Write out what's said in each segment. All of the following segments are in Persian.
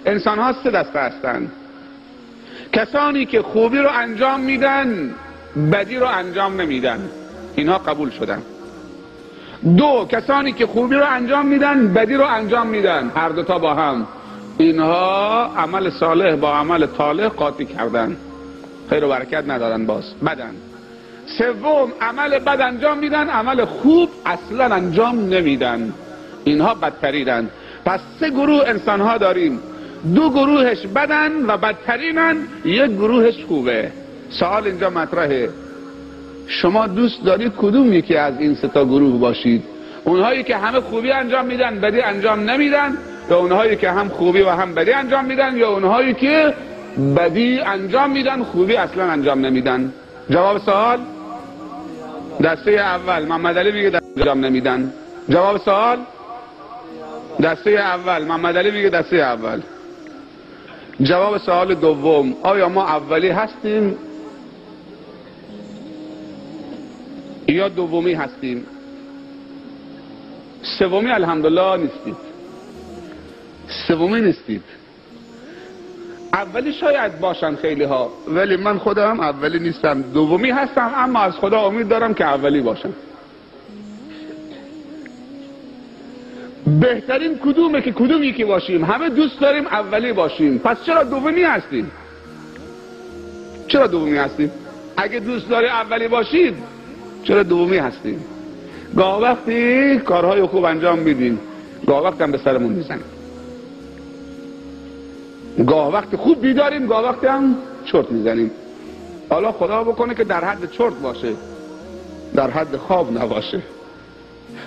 انسان ها سه دسته هستند: کسانی که خوبی رو انجام میدن، بدی رو انجام نمیدن، اینها قبول شدن. دو، کسانی که خوبی رو انجام میدن، بدی رو انجام میدن، هر دوتا با هم، اینها عمل صالح با عمل طالح قاطی کردن، خیر و برکت ندارن، باز بدن. سوم، عمل بد انجام میدن، عمل خوب اصلا انجام نمیدن، اینها بدترینن. پس سه گروه انسان ها داریم: دو گروهش بدن و بدترینن، یک گروهش خوبه. سوال اینجا مطرحه: شما دوست دارید کدوم یکی از این سه تا گروه باشید؟ اونهایی که همه خوبی انجام میدن بدی انجام نمیدن، یا اونهایی که هم خوبی و هم بدی انجام میدن، یا اونهایی که بدی انجام میدن خوبی اصلا انجام نمیدن؟ جواب سوال دسته اول. محمد علی میگه دسته انجام نمیدن. جواب سوال دسته اول. محمد علی میگه دسته اول. جواب سوال دوم: آیا ما اولی هستیم یا دومی هستیم؟ سومی الحمدلله نیستید، سومی نیستید. اولی شاید باشن خیلی ها، ولی من خودم اولی نیستم، دومی هستم، اما از خدا امید دارم که اولی باشم. بهترین کدومه که کدوم یکی باشیم؟ همه دوست داریم اولی باشیم، پس چرا دومی هستیم؟ چرا دومی هستیم؟ اگه دوست داری اولی باشید چرا دومی هستیم؟ گاه وقتی کارهای خوب انجام میدیم، گاه وقتی هم به سرمون میزنیم، گاه وقتی خوب بیداریم، گاه وقتی هم چرت میزنیم. حالا خدا بکنه که در حد چرت باشه، در حد خواب نباشه.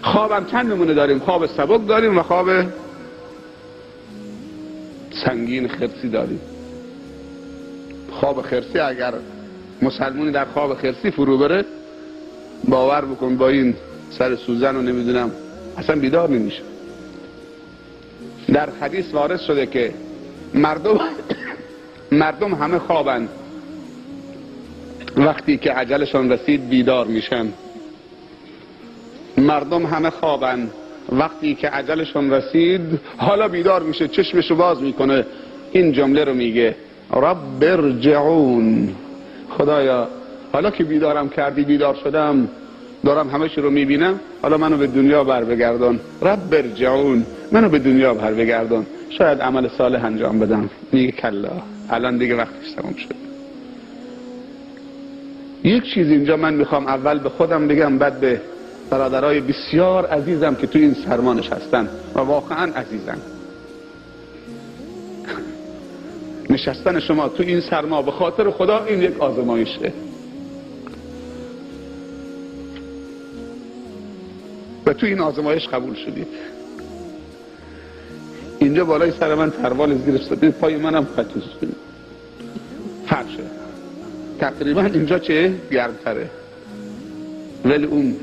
خواب هم چند نمونه داریم: خواب سبک داریم و خواب سنگین خرسی داریم. خواب خرسی اگر مسلمونی در خواب خرسی فرو بره، باور بکن با این سر سوزن و نمیدونم اصلا بیدار نمیشه. در حدیث وارد شده که مردم همه خوابند، وقتی که اجلشون رسید بیدار میشن. مردم همه خوابند، وقتی که اجلشون رسید حالا بیدار میشه، چشمشو باز میکنه، این جمله رو میگه: رب ارجعون. خدایا حالا که بیدارم کردی، بیدار شدم، دارم همه چی رو میبینم، حالا منو به دنیا بر بگردان. رب ارجعون، منو به دنیا بر بگردان، شاید عمل صالح انجام بدم. میگه کلا، الان دیگه وقتش تمام شد. یک چیز اینجا من میخوام اول به خودم بگم، بعد به برادرای بسیار عزیزم که تو این سرما نشستن و واقعا عزیزن. نشستن شما تو این سرما به خاطر خدا این یک آزمایشه و تو این آزمایش قبول شدید. اینجا بالای سر من تروال زیر افتاده، پای منم فتوس فرشه، تقریبا اینجا چه گرمتره، ولی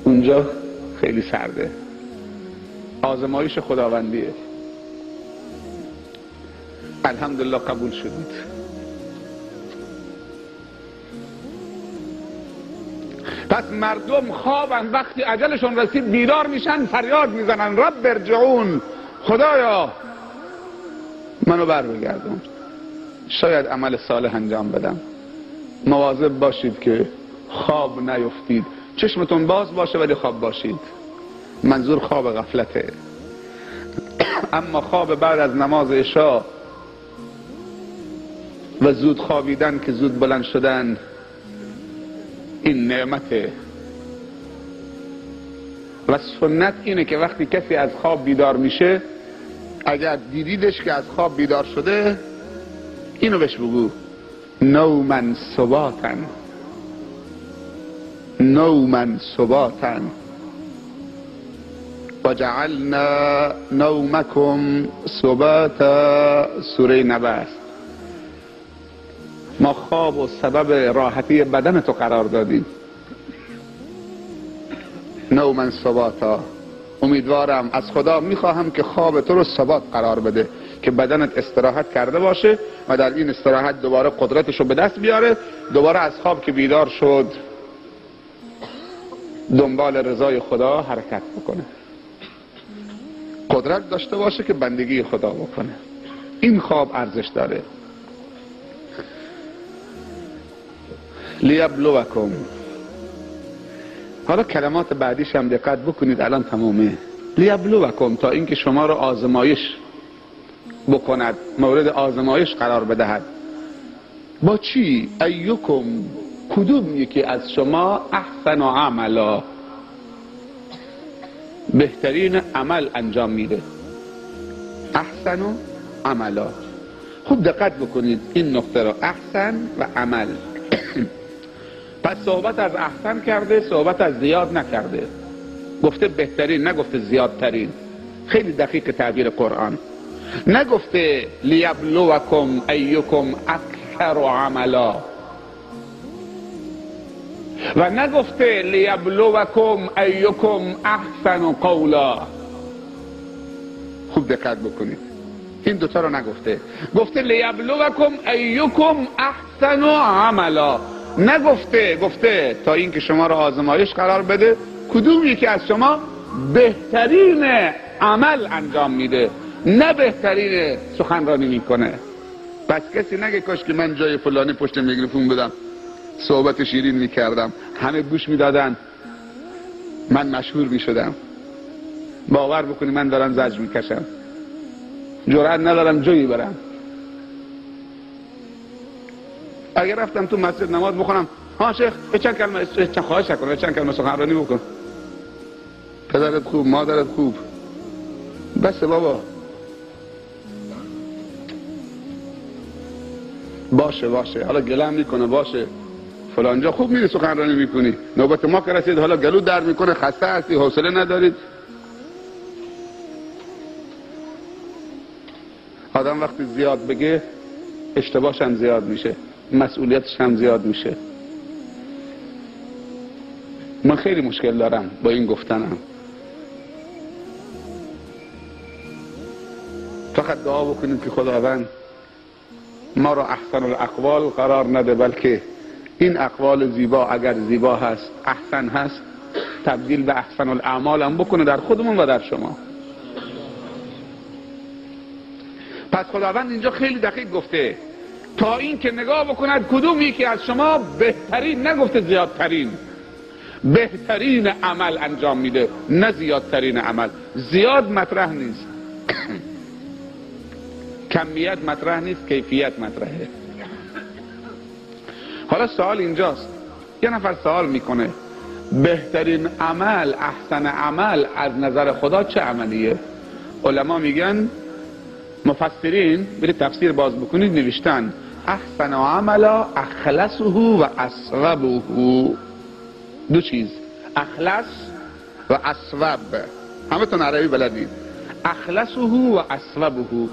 اونجا خیلی سرده. آزمایش خداوندیه. الحمدلله قبول شدید. پس مردم خوابن، وقتی اجلشون رسید بیدار میشن، فریاد میزنن: رب ارجعون، خدایا منو بر بگردون، شاید عمل صالح انجام بدم. مواظب باشید که خواب نیفتید، چشمتون باز باشه ولی خواب باشید. منظور خواب غفلته. اما خواب بعد از نماز عشا و زود خوابیدن که زود بلند شدن، این نعمته. و سنت اینه که وقتی کسی از خواب بیدار میشه، اگر دیدیدش که از خواب بیدار شده، اینو بهش بگو: نومن ثباتن، نومن ثباتن و جعلنا نومکم ثباتا. سوره نبأ است. ما خواب و سبب راحتی بدن تو قرار دادیم. نومن ثباتا. امیدوارم، از خدا میخواهم که خواب تو رو ثبات قرار بده، که بدنت استراحت کرده باشه و در این استراحت دوباره قدرتش رو به دست بیاره، دوباره از خواب که بیدار شد دنبال رضای خدا حرکت بکنه. قدرت داشته باشه که بندگی خدا بکنه. این خواب ارزش داره. لیبلوکم. حالا کلمات بعدیش هم دقت بکنید، الان تمامه. لیبلوکم، تا اینکه شما رو آزمایش بکند، مورد آزمایش قرار بدهد. با چی؟ ایکم، کدوم یکی از شما احسن عملا، بهترین عمل انجام میده. احسن عملا. خوب دقت بکنید این نقطه رو، احسن و عمل. پس صحبت از احسن کرده، صحبت از زیاد نکرده. گفته بهترین، نگفته زیادترین. خیلی دقیق تعبیر قرآن. نگفته لیبلوکم ایکم اکثر عملا، و نگفته لیبلوکم ایکم احسن قولا. خوب دقت بکنید، این دوتا رو نگفته. گفته لیبلوکم ایکم احسن عملا، گفته تا اینکه شما رو آزمایش قرار بده کدوم یکی از شما بهترین عمل انجام میده، نه بهترین سخنرانی میکنه. پس کسی نگه کاش که من جای فلانی پشت میکروفون بدم صحبت شیرین میکردم، همه گوش میدادن، من مشهور میشدم. باور بکنی من دارم زجر میکشم، جرأت ندارم جایی برم. اگر رفتم تو مسجد نماز بخونم، ها شیخ چند کلمه چند خواهش کنم، چند کلمه سخنرانی بکن، پدرت خوب، مادرت خوب، بس بابا، باشه حالا گلم میکنه، باشه فلانجا خوب میری سخنرانی میکنی، نوبت ما که رسید حالا گلو درد میکنه، خسته هستی، حوصله ندارید. آدم وقتی زیاد بگه اشتباهش هم زیاد میشه، مسئولیتش هم زیاد میشه. من خیلی مشکل دارم با این گفتنم. فقط دعا بکنیم که خداوند ما را احسن الاقوال قرار نده، بلکه این اقوال زیبا اگر زیبا هست، احسن هست، تبدیل به احسن الاعمال هم بکنه در خودمون و در شما. پس خداوند اینجا خیلی دقیق گفته تا این که نگاه بکند کدوم یکی از شما بهترین، نگفته زیادترین، بهترین عمل انجام میده، نه زیادترین عمل. زیاد مطرح نیست، کمیت مطرح نیست، کیفیت مطرحه. حالا سوال اینجاست، یه نفر سوال میکنه بهترین عمل، احسن عمل از نظر خدا چه عملیه؟ علما میگن، مفسرین برید تفسیر باز بکنید، نوشتن احسن عملا اخلصه و اصوبه. دو چیز، اخلص و اصوب، همه تون عربی بلدید. اخلصه و اصوبه،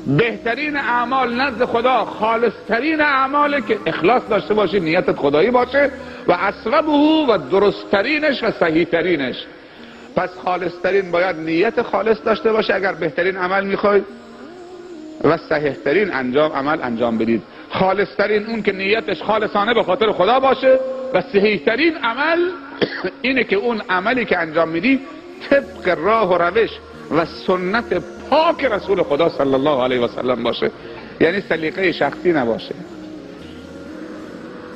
بهترین اعمال نزد خدا خالصترین اعماله که اخلاص داشته باشی، نیتت خدایی باشه، و اصوبه و درستترینش و صحیحترینش. پس خالصترین باید نیت خالص داشته باشه اگر بهترین عمل میخواید، و صحیحترین عمل انجام بدید. خالصترین اون که نیتش خالصانه به خاطر خدا باشه، و صحیحترین عمل اینه که اون عملی که انجام میدی طبق راه و روش و سنت پاک رسول خدا صلی الله علیه و سلم باشه، یعنی سلیقه شخصی نباشه.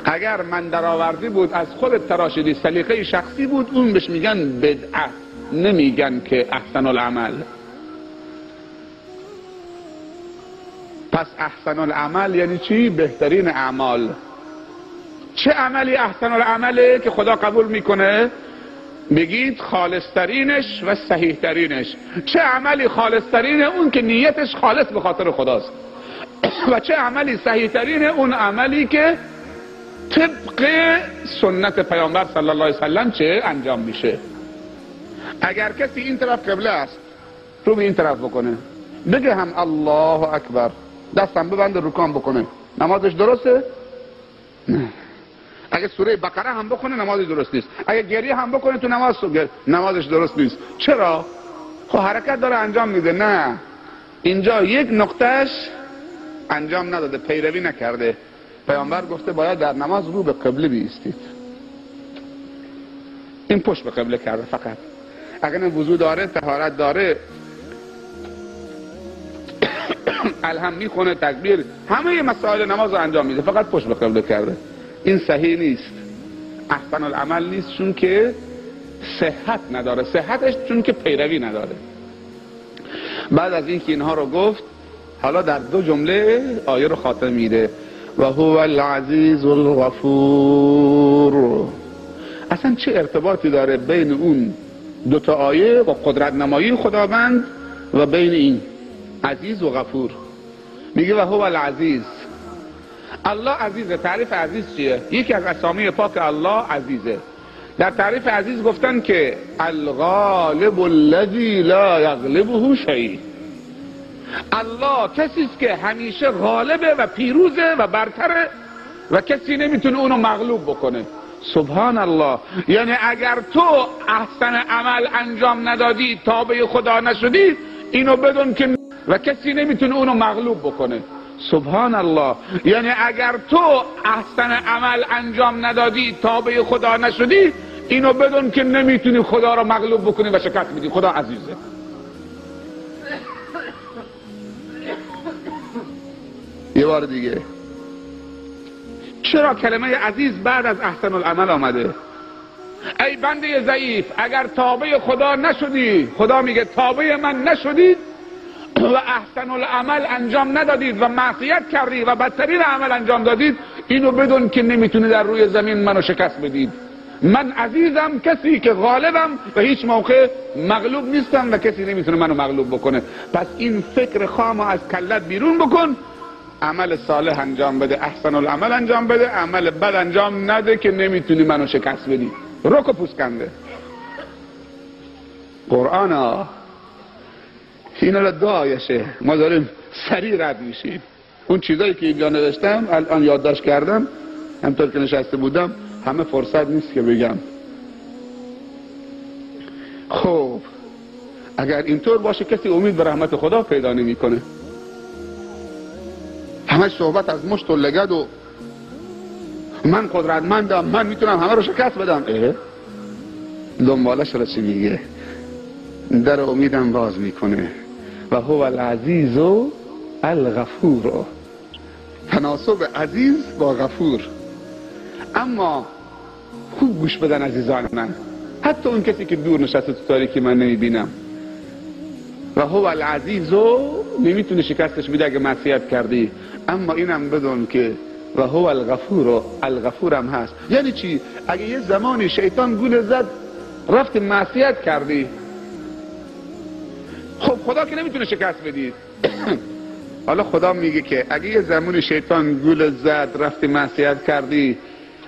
اگر من درآوردی بود از خودت تراشیدی، سلیقه شخصی بود، اون بهش میگن بدعت، نمیگن که احسن العمل. پس احسن العمل یعنی چی؟ بهترین اعمال. چه عملی احسن العمله که خدا قبول میکنه؟ بگید خالصترینش و صحیحترینش. چه عملی خالصترینه؟ اون که نیتش خالص به خاطر خداست. و چه عملی صحیحترینه؟ اون عملی که طبق سنت پیامبر صلی الله علیه وسلم چه انجام میشه. اگر کسی این طرف قبله است، رو به این طرف بکنه، بگه هم الله اکبر، دستم ببند رکوع بکنه، نمازش درسته؟ نه. اگه سوره بقره هم بخونه نمازش درست نیست. اگه گریه هم بکنه تو نمازش درست نیست. چرا؟ خب حرکت داره انجام میده. نه، اینجا یک نقطهش انجام نداده، پیروی نکرده. پیامبر گفته باید در نماز رو به قبله بیستید. این پشت به قبله کرده فقط. اگر وضو داره، طهارت داره، الحم میخونه، تکبیر، همه مسائل نماز رو انجام میده، فقط پشت به قبله کرده. این صحیح نیست، احسن العمل نیست، چون که صحت نداره. صحتش چون که پیروی نداره. بعد از اینکه اینها رو گفت، حالا در دو جمله آیه رو خاتمه میده: و هو العزیز الغفور. اصلا چه ارتباطی داره بین اون دوتا آیه و قدرت نمایی خداوند و بین این عزیز و غفور؟ میگه و هو العزیز، الله عزیزه. تعریف عزیز چیه؟ یکی از اسامی پاک الله عزیزه. در تعریف عزیز گفتن که الغالب الذی لا یغلبه شیء. الله کسی است که همیشه غالبه و پیروزه و برتره و کسی نمیتونه اونو مغلوب بکنه. سبحان الله. یعنی اگر تو احسن عمل انجام ندادی، تابع خدا نشدی، اینو بدون که و کسی نمیتونه اونو مغلوب بکنه. سبحان الله. یعنی اگر تو احسن عمل انجام ندادی، تابع خدا نشدی، اینو بدون که نمیتونی خدا رو مغلوب بکنی و شکست بدی. خدا عزیزه. یه بار دیگه، چرا کلمه عزیز بعد از احسن العمل آمده؟ ای بنده ضعیف، اگر تابع خدا نشدی، خدا میگه تابع من نشدید و احسن العمل انجام ندادید و معصیت کردید و بدترین عمل انجام دادید، اینو بدون که نمیتونید در روی زمین منو شکست بدید. من عزیزم، کسی که غالبم و هیچ موقع مغلوب نیستم و کسی نمیتونه منو مغلوب بکنه. پس این فکر خامو از کلت بیرون بکن، عمل صالح انجام بده، احسن العمل انجام بده، عمل بد انجام نده که نمیتونی منو شکست بدی. رک و پوسکنده. قرآن ها اینا دو آیشه، ما داریم سریع رد میشیم. اون چیزایی که اینجا نوشتم الان یادداشت کردم، همطور که نشسته بودم، همه فرصت نیست که بگم. خب اگر اینطور باشه کسی امید به رحمت خدا پیدا نمیکنه. همه صحبت از مشت و لگد و من قدرتمندم، من میتونم همه رو شکست بدم. دنبالش را چی میگه؟ در امیدم باز میکنه. و هو العزیز و الغفور. تناسب عزیز با غفور. اما خوب گوش بدن عزیزان من، حتی اون کسی که دور نشسته تو تاریکی من نمیبینم. و هو العزیز و نمیتونه شکستش بده اگه معصیت کردی، اما اینم بدون که و هو الغفور و الغفور هم هست. یعنی چی؟ اگه یه زمانی شیطان گول زد رفت معصیت کردی، خب خدا که نمیتونه شکست بدید. حالا خدا میگه که اگه یه زمانی شیطان گول زد رفت معصیت کردی،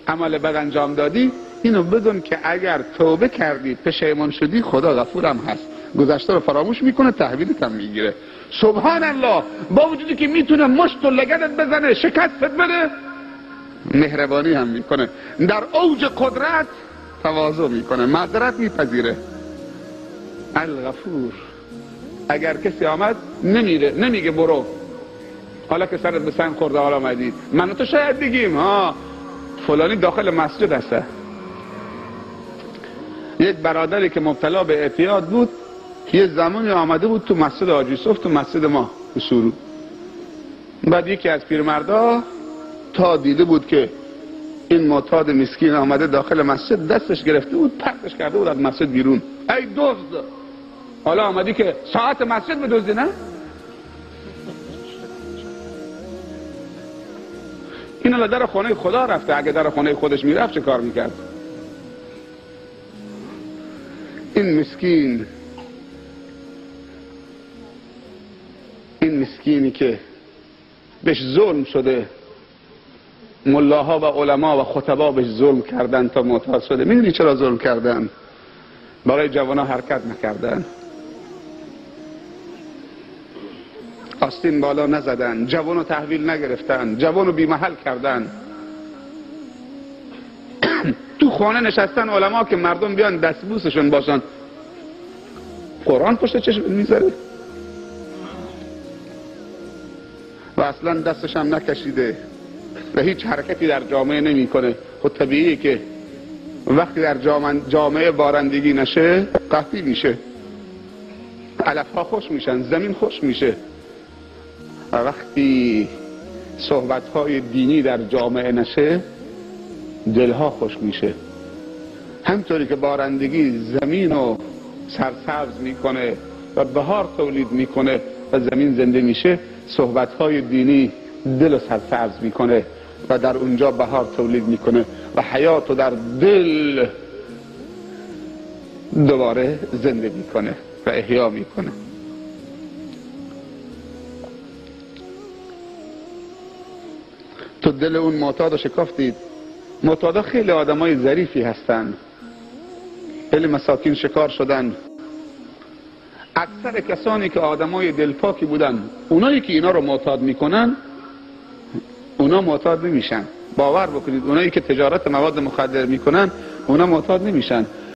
عمل بد انجام دادی، اینو بدون که اگر توبه کردی، پشیمان شدی، خدا غفورم هست، گذشته رو فراموش میکنه، تحویلت هم میگیره. سبحان الله. با وجودی که میتونه مشت و لگدت بزنه، شکستت بده، مهربانی هم میکنه. در اوج قدرت تواضع میکنه، معذرت میپذیره. الغفور. اگر کسی آمد نمیره، نمیگه برو، حالا که سرت به سنگ خورده حالا آمدی، من و تو شاید بگیم ها فلانی داخل مسجد هسته. یک برادری که مبتلا به اعتیاد بود، یه زمانی آمده بود تو مسجد حاجی یوسف، تو مسجد ما به سرود. بعد یکی از پیرمردا تا دیده بود که این معتاد مسکین آمده داخل مسجد، دستش گرفته بود پرتش کرده بود از مسجد بیرون. ای دزد، حالا آمدی که ساعت مسجد بدزدی؟ نه، این الان در خانه خدا رفته. اگه در خانه خودش میرفت چه کار میکرد؟ این مسکینی که بهش ظلم شده، ملاها و علما و خطبا بهش ظلم کردن تا معتاد شده. میدونی چرا ظلم کردن؟ برای جوانا حرکت نکردن، آستین بالا نزدن، جوانو تحویل نگرفتن، جوانو بی محل کردن. تو خانه نشستن علما که مردم بیان دستبوسشون باشن، قرآن پشت چشم میذاره و اصلا دستش هم نکشیده و هیچ حرکتی در جامعه نمی کنه. خود طبیعیه که وقتی در جامعه بارندگی نشه قحطی میشه، علف ها خوش میشن، زمین خوش میشه. و وقتی صحبت‌های دینی در جامعه نشه دلها خوش میشه. همطوری که بارندگی زمین رو سرسبز میکنه و بهار تولید میکنه و زمین زنده میشه، صحبت‌های دینی دل رو سرسبز میکنه و در اونجا بهار تولید میکنه و حیات رو در دل دوباره زنده میکنه و احیا میکنه. تو دل اون معتاد رو شکافتید. معتادا خیلی آدمای ظریفی هستن، خیلی مساکین شکار شدن. اکثر کسانی که آدمای دلپاکی بودن، اونایی که اینا رو معتاد میکنن اونا معتاد نمیشن. باور بکنید اونایی که تجارت مواد مخدر میکنن اونا معتاد نمیشن.